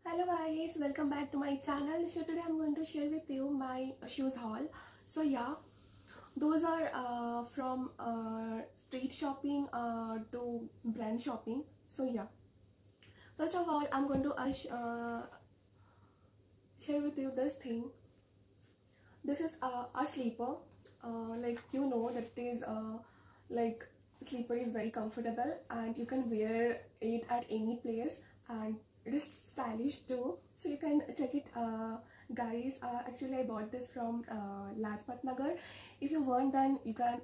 Hello guys, welcome back to my channel. So today I'm going to share with you my shoes haul. So yeah, those are from street shopping to brand shopping. So yeah, first of all I'm going to share with you this thing. This is a sleeper. Like you know that is like sleeper is very comfortable and you can wear it at any place, and it is stylish too. So you can check it, guys. Actually I bought this from Lajpat Nagar. If you want, then you can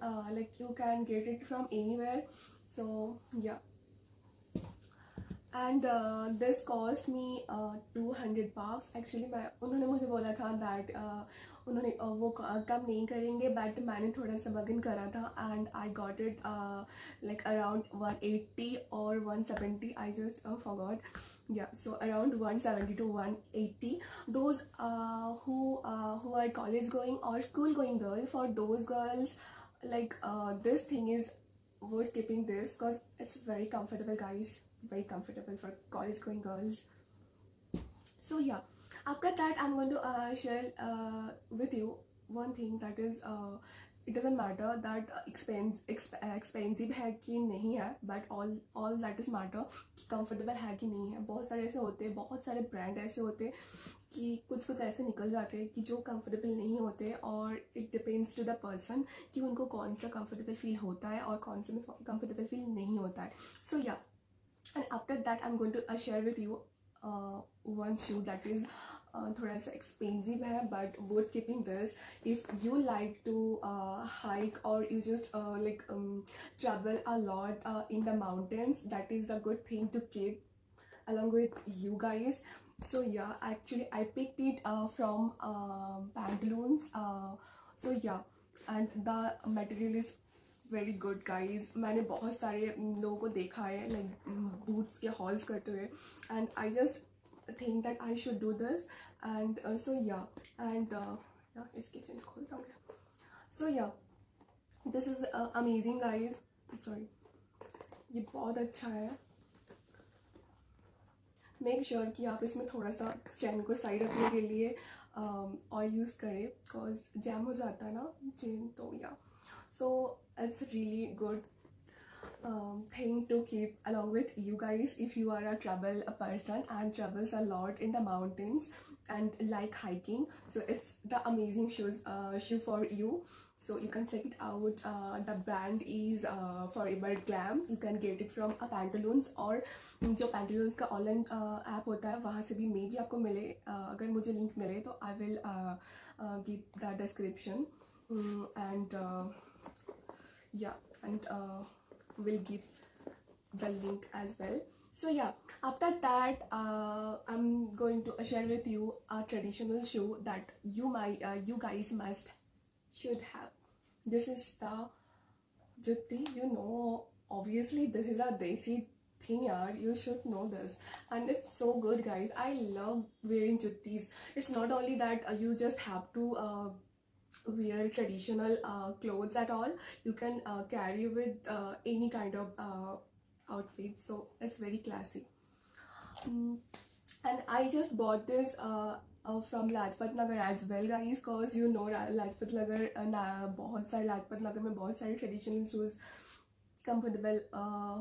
you can get it from anywhere. So yeah, and this cost me 200 bucks. Actually मैं उन्होंने मुझे बोला था that उन्होंने वो कम नहीं करेंगे, but मैंने थोड़ा सा bargain करा था and I got it like around 180 or 170. I just forgot. Yeah, so around 170 to 180. Those who are college going or school going girl, for those girls, like this thing is worth keeping this because it's very comfortable, guys. Very comfortable for college going girls. So yeah, after that I'm going to share with you one thing, that is it doesn't matter that expensive है कि नहीं है, but all that is matter कि comfortable है कि नहीं है. बहुत सारे ऐसे होते हैं, बहुत सारे ब्रांड ऐसे होते हैं कि कुछ कुछ ऐसे निकल जाते हैं कि जो कंफर्टेबल नहीं होते, और it depends to the person कि उनको कौन सा कंफर्टेबल फील होता है और कौन सा में कंफर्टेबल फील नहीं होता है. सो या, and after that I'm going to share with you one shoe that is थोड़ा सा expensive है but worth keeping this. If you like to hike or you just travel a lot in the mountains, that is a good thing to keep along with you guys. So yeah, actually I picked it from Pantaloons. So yeah, and the material is very good guys. मैंने बहुत सारे लोगों को देखा है like boots के halls करते हुए, and I just think that I should do this. And so yeah, and इसके चेंज खोलता हूँ. सो या, this is amazing guys. Sorry, ये बहुत अच्छा है. मेक श्योर कि आप इसमें थोड़ा सा चैन को साइड रखने के लिए ऑयल यूज़ करें, बिकॉज जैम हो जाता है ना चेन. तो या, so it's really good thing to keep along with you guys if you are a travel a person and travels a lot in the mountains and like hiking. So it's the amazing shoe for you. So you can check it out. The brand is Forever Glam. You can get it from a Pantaloons, और जो Pantaloons का online app होता है वहाँ से भी मे भी आपको मिले. अगर मुझे लिंक मिले तो I will give the description, and yeah, and will give the link as well. So yeah, after that I'm going to share with you a traditional shoe that you guys must should have. This is the jutti. You know, obviously this is a desi thing, yaar. You should know this, and it's so good, guys. I love wearing juttis. It's not only that you just have to wear traditional clothes at all. You can carry with any kind of outfit, so it's very classy. Mm, and I just bought this from Lajpat Nagar as well, guys, cause you know Lajpat Nagar बहुत सारे लाजपत नगर में बहुत सारे traditional shoes comfortable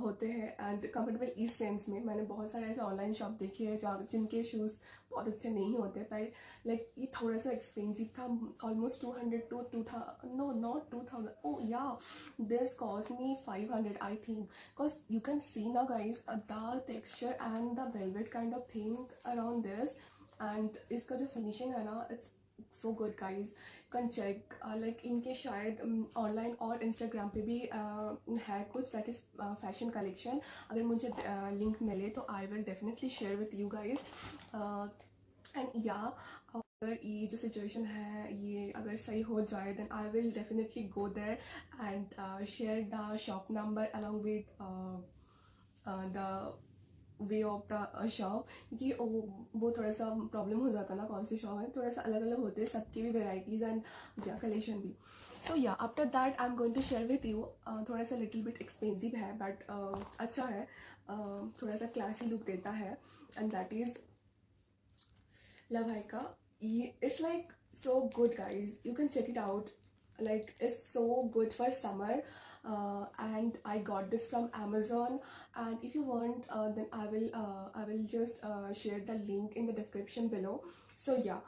होते हैं. And comfortable इस sense में मैंने बहुत सारे ऐसे ऑनलाइन शॉप देखे हैं जहाँ जिनके शूज़ बहुत अच्छे नहीं होते, पर लाइक ये थोड़ा सा एक्सपेंसिव था. Almost 200 to 2000, no not 2000, oh yeah, this cost me 500 I think, because you can see ना guys the texture and the velvet kind of thing around this. And इसका जो फिनिशिंग है ना, it's so good guys. Can check like इनके शायद online और Instagram पे भी है कुछ, दैट इज़ फैशन कलेक्शन. अगर मुझे लिंक मिले तो आई will definitely share with you guys. And या, अगर ये जो सिचुएशन है ये अगर सही हो जाए then I will definitely go there and share the shop number along with the way of the shop, क्योंकि वो थोड़ा सा प्रॉब्लम हो जाता है ना कौन सी शॉप है, थोड़ा सा अलग अलग होते हैं सबके भी वेराइटीज़ एंड या कलेक्शन भी. So ya, after that I am going to share with you थोड़ा सा लिटिल बिट एक्सपेंसिव है बट अच्छा है, थोड़ा सा क्लासी लुक देता है, and that is La Bhaika, it's like so good, guys. You can check it out. Like it's so good for summer. And I got this from Amazon. And if you want, then I will just share the link in the description below. So yeah,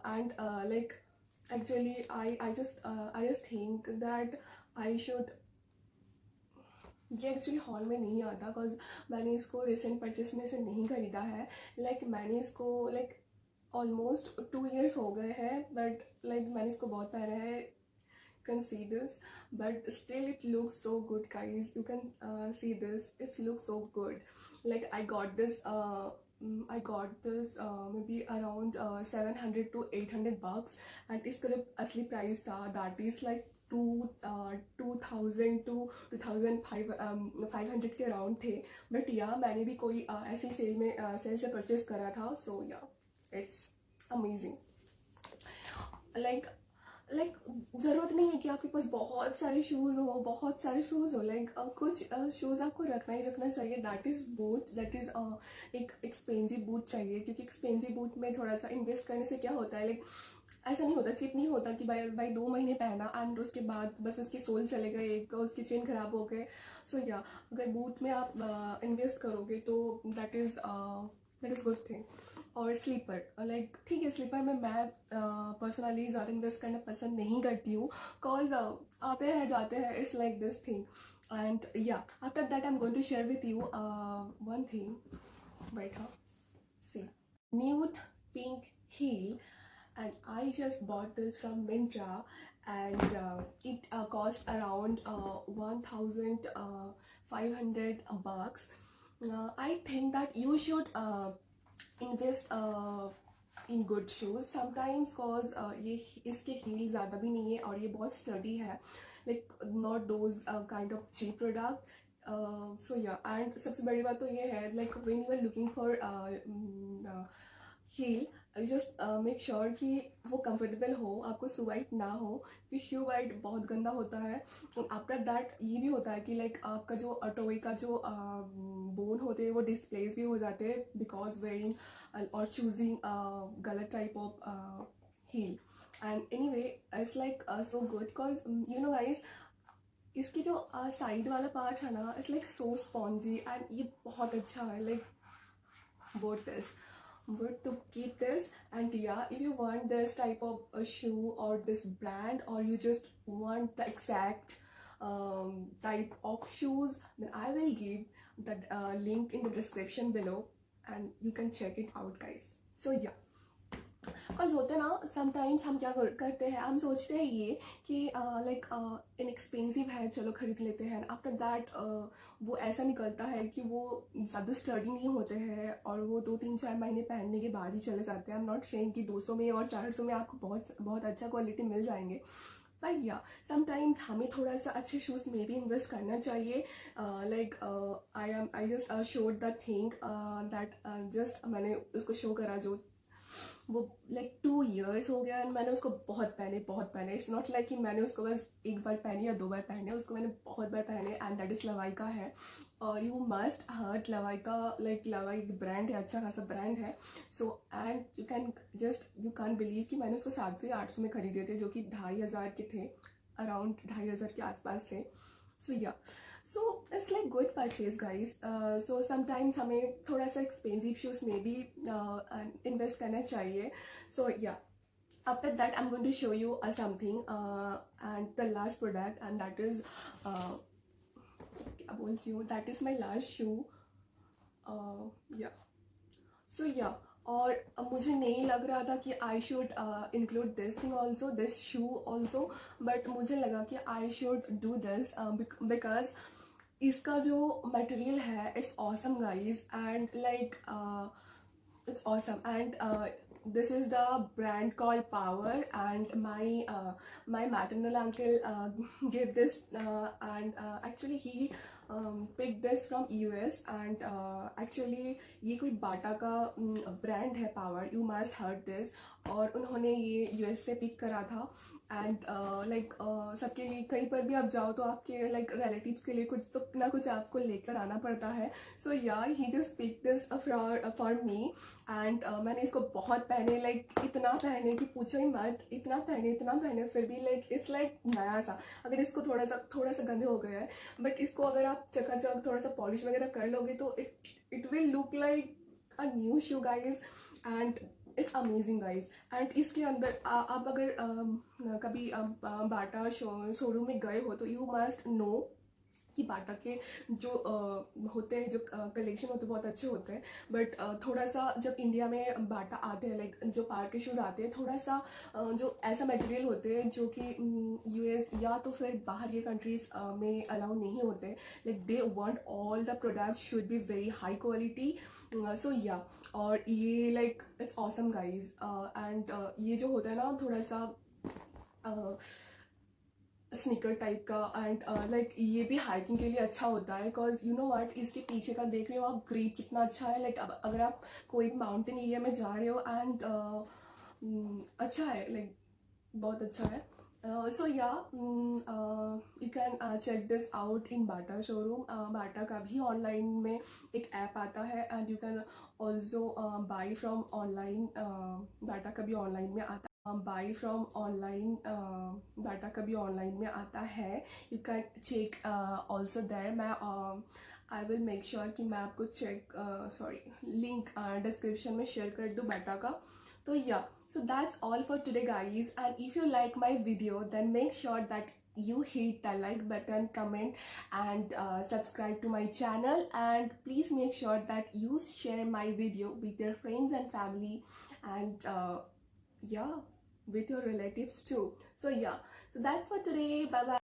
and like actually I just think that I should, ये actually hall में नहीं आता because मैंने इसको recent purchase में से नहीं खरीदा है. मैंने इसको ऑलमोस्ट 2 years हो गए हैं, बट मैंने इसको बहुत पहना है. Can see this, but still it looks so good, guys. You can see this, it looks so good. I got this maybe around 700 to 800 bucks, and इसका जो असली प्राइस था that is like 2000 to 2500 के around थे. But या मैंने भी कोई ऐसी सेल से परचेज करा था. सो या, इट्स अमेजिंग. लाइक ज़रूरत नहीं है कि आपके पास बहुत सारे शूज़ हो. कुछ शूज़ आपको रखना ही रखना चाहिए. That is boot. That is एक एक्सपेंसिव बूट चाहिए, क्योंकि एक्सपेंसिव बूट में थोड़ा सा इन्वेस्ट करने से क्या होता है, ऐसा नहीं होता, चिप नहीं होता कि भाई 2 महीने पहना एंड उसके बाद बस उसके सोल चले गए, एक उसके चेन खराब हो गए. सो या, अगर बूट में आप इन्वेस्ट करोगे तो दैट इज़ गुड थिंग. और स्लीपर, ठीक है, स्लीपर में मैं पर्सनली ज़्यादा इन्वेस्ट करना पसंद नहीं करती हूँ, कॉज आते हैं जाते हैं, it's like this thing. And yeah, after that I am going to share with you one thing. बैठा, see, nude pink heel, and I just bought this from Myntra, and it cost around 1500 bucks. I think that you should invest in good shoes sometimes, cause ये इसके heal ज़्यादा भी नहीं है और ये बहुत स्टडी है. Not those kind of cheap product. So yeah, and सबसे बड़ी बात तो ये है, when you are looking for heel, just make sure कि वो कंफर्टेबल हो, आपको शू वाइट ना हो, क्योंकि शू वाइट बहुत गंदा होता है. आफ्टर दैट ये भी होता है कि आपका जो टोए का जो बोन होते हैं वो डिस्प्लेस भी हो जाते हैं, बिकॉज वेयरिंग और चूजिंग गलत type of heel. And anyway, it's so good, because you know guys, इसकी जो साइड वाला पार्ट है ना, इट्स सो स्पॉन्जी, एंड ये बहुत अच्छा है. Boat this good to keep this. And yeah, if you want this type of a shoe or this brand, or you just want the exact type of shoes, then I will give the link in the description below, and you can check it out, guys. So yeah, और होता है ना, sometimes हम क्या करते हैं, हम सोचते हैं ये कि इनएक्सपेंसिव है, चलो खरीद लेते हैं. आफ्टर दैट वो ऐसा निकलता है कि वो ज़्यादा स्टडी नहीं होते हैं, और वो 2-3-4 महीने पहनने के बाद ही चले जाते हैं. आई एम नॉट सेइंग कि 200 में और 400 में आपको बहुत बहुत अच्छा क्वालिटी मिल जाएंगे, बट या, समटाइम्स हमें थोड़ा सा अच्छे शूज़ में भी इन्वेस्ट करना चाहिए. I just showed the thing that, just मैंने उसको शो करा, जो वो 2 years हो गया, एंड मैंने उसको बहुत पहने. इट्स नॉट कि मैंने उसको बस एक बार पहने या 2 बार पहने, उसको मैंने बहुत बार पहने. एंड दैट इज़ लवाइका है. और यू मस्ट हर्ट लवाइका. लवाइक ब्रांड है, अच्छा खासा ब्रांड है. So and you can believe कि मैंने उसको 700 या 800 में खरीदे थे, जो कि 2500 के थे, अराउंड 2500 के आसपास थे. सो या, so it's good purchase, guys. So sometimes हमें थोड़ा सा एक्सपेंसिव शूज में भी इन्वेस्ट करना चाहिए. सो या, after that I'm going to show you something, and the last product, and that is क्या बोलती हूँ, that is my last shoe. Yeah, so yeah, और मुझे नहीं लग रहा था कि I should include this thing also, this shoe also, but मुझे लगा कि I should do this because इसका जो मटेरियल है, it's awesome guys, and it's awesome. And this is the brand called Power, and my maternal uncle gave this, and actually he picked this from US and actually ये कोई बाटा का brand है power, you must heard this, और उन्होंने ये US से pick करा था एंड लाइक सबके लिए कहीं पर भी आप जाओ तो आपके लाइक रिलेटिव्स के लिए कुछ तो ना कुछ आपको लेकर आना पड़ता है. So yeah he just pick this for me and मैंने इसको बहुत पहने, लाइक इतना पहने कि पूछो ही मत, इतना पहने फिर भी लाइक इट्स लाइक नया सा. अगर इसको थोड़ा सा गंदे हो गया है, बट इसको अगर आप चकाचक थोड़ा सा पॉलिश वगैरह कर लोगे तो it will look like a new shoe guys and it's amazing guys. And इसके अंदर आप अगर कभी बाटा शोरूम में गए हो तो यू मस्ट नो कि बाटा के जो होते हैं, जो कलेक्शन होते हैं बहुत अच्छे होते हैं. बट थोड़ा सा जब इंडिया में बाटा आते हैं, लाइक जो पार के शूज़ आते हैं, थोड़ा सा जो ऐसा मटेरियल होते हैं जो कि यूएस या तो फिर बाहर के कंट्रीज में अलाउ नहीं होते. Like they want all the products should be very high quality. So yeah, और ये like it's awesome guys. And ये जो होता है ना थोड़ा सा स्निकर टाइप का, एंड लाइक ये भी हाइकिंग के लिए अच्छा होता है बिकॉज यू नो व्हाट, इसके पीछे का देख रहे हो आप ग्रिप कितना अच्छा है. लाइक अगर आप कोई माउंटेन एरिया में जा रहे हो एंड अच्छा है, लाइक बहुत अच्छा है. So yeah, you can check this out in Bata showroom. Bata का भी ऑनलाइन में एक ऐप आता है and you can also buy from online. Bata का भी ऑनलाइन में आता है, बाई फ्रॉम ऑनलाइन. बाटा का भी ऑनलाइन में आता है. You can check also there. मैं आई विल मेक श्योर कि मैं आपको लिंक डिस्क्रिप्शन में शेयर कर दूँ बाटा का. So yeah, so that's all for today guys, and if you like my video then make sure that you hit the like button, comment and subscribe to my channel, and please make sure that you share my video with your friends and family, and yeah, with your relatives too. So yeah, so that's for today. Bye bye.